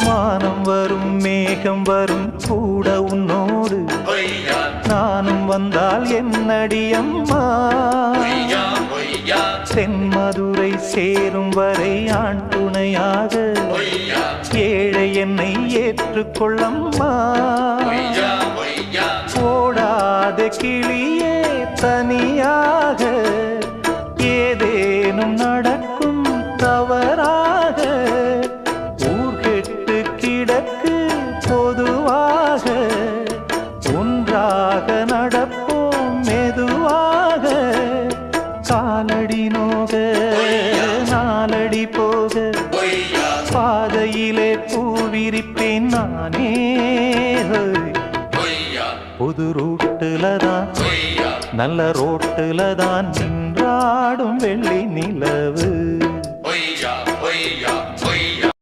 வானம் வரும் மேகம் வரும் கூட உன்னோடு நானும் வந்தால் என்னடி அம்மா தென்மதுரை சேரும் வரை ஆண் துணையாக ஏழை என்னை ஏற்றுக்கொள்ளம்மா ஓடாத கிளியே தனியாக ஏதேனும் நடக்கும் தவறாக ஊர் கெட்டு கிடக்கு பொதுவாக ஒன்றாக நடப்போம் மெதுவாக காலடி நோக நாலடி போக பாதையிலே பூவிரிப்பேன் நானே புது ரூட்டுல தான் நல்ல ரோட்டுல தான் நின்றாடும் வெள்ளி நிலவு